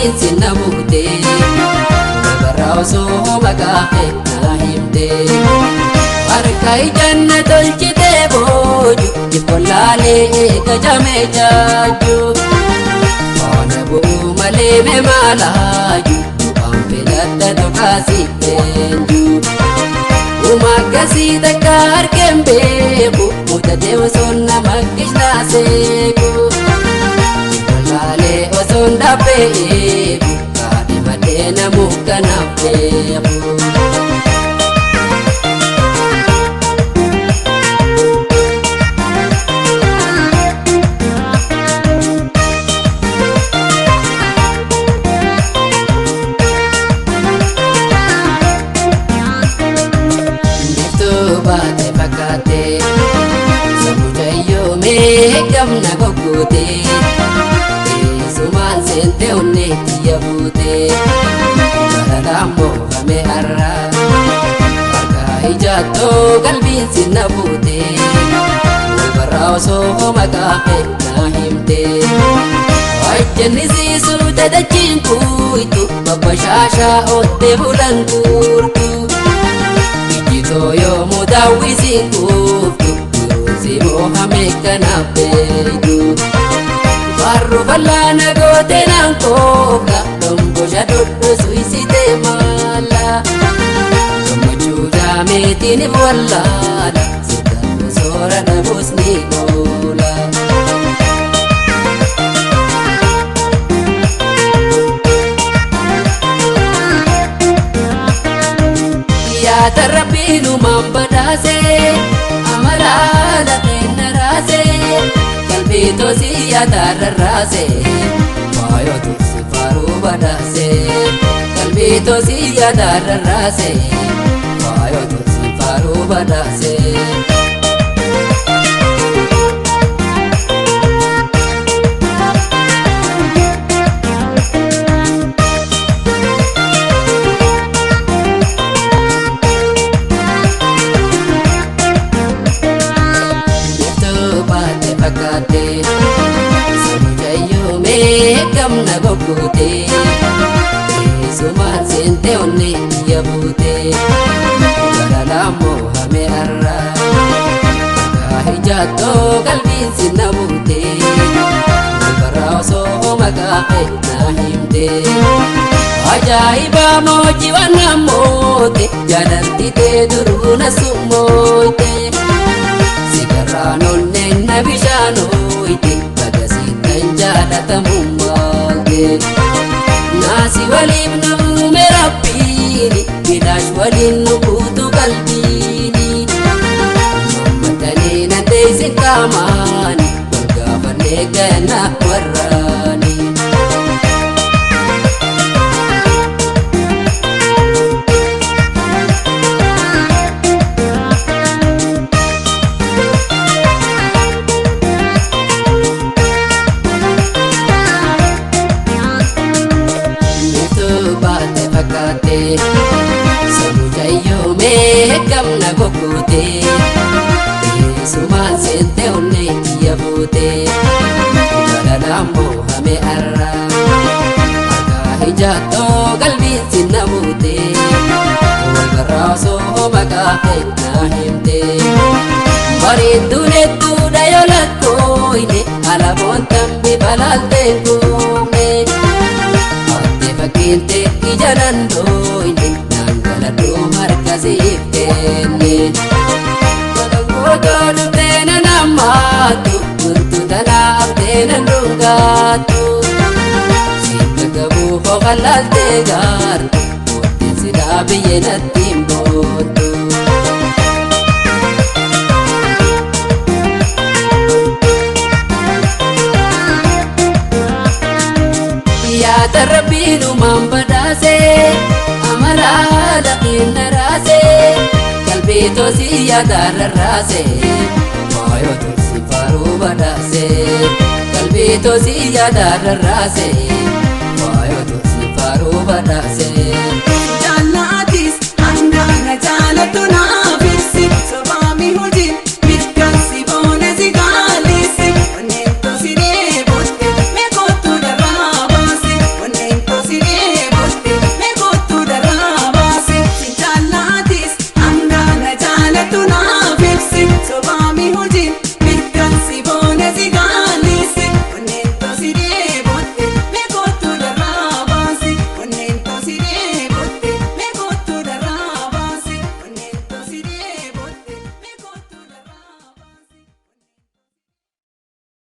qalbiin si na buute barraa osoo maqaa kee himte harka ijanna tolchitee booju ikolaalee gajamee jaaju faana bu'uu malee mee maalaaju waan filadha dhugaasii eenyu umakkasii takka harkeen beeku mutatee osoon nama qishnaaseeku ikolaalee osoon dhaabbeeku kaadhimadhee namuu kanaaf beeku. Gamna gogote sumaan seente onneetti yaabute baralaammoo hame har'a harka ijaattoo qalbiin si na buute barraa osoo maqaa kee himte ajjannisiisuu dadachiin kuutu babbashaashaa oottee bulan guurtu ijjitoo yoomuu daawwisiin kuuftu Mohammed kanaaf beeku warru bal'aana goote naan koofla dhombosha dhodhosu isitee maala gammachuu jaameetiin wallaala sitaan soora dhabuus ni oola. Yaada rabbiin uumaan badhaasee amalaala kenna raasee qalbii tosii yaada rarraasee waayootu si faaruu badhaasee qalbii tosii yaada rarraasee waayootu si faaruu badhaasee. Gamna gogote sumaan seente onneetti yaabute baralaammoo hame har'a harka ijaattoo qalbiin si na buute barraa osoo maqaa kee himte ajaa'ibaa moojii waan namoote jaalantitee duruu na summooyte sigarraan onneen na bishaanooyte jaalatamummaate naasi waliif nuume rabbiini midhaash waliin nu kuutu qalbiini mammatanii na teessin qaamaani walgaafannee ganna warraani. Gamna gogote sumaan seente onneetti yaabute baralaammoo hame har'a harka ijaattoo qalbiin si na buute barraa osoo maqaa kee himte bareedduun hedduudha yoo lakkooyne alaboon tambi balaalteen guumne aatte fakkiinte ija dandooyne galadhoo harkasiif kenne gootoo dhuftee na nammaattu gurtu tanaaf ta'e na dhungaattu sitta gabuu foqalaaltee gaartu mootiin sidaa biyyee natti hin boottu. Yaada rabbiin uumaan badhaasee amalaala kenna raasee qalbii tosii yaada rarraasee waayootu si faaruu badhaasee qalbii tosii yaada rarraasee waayootu si faaruu badhaasee.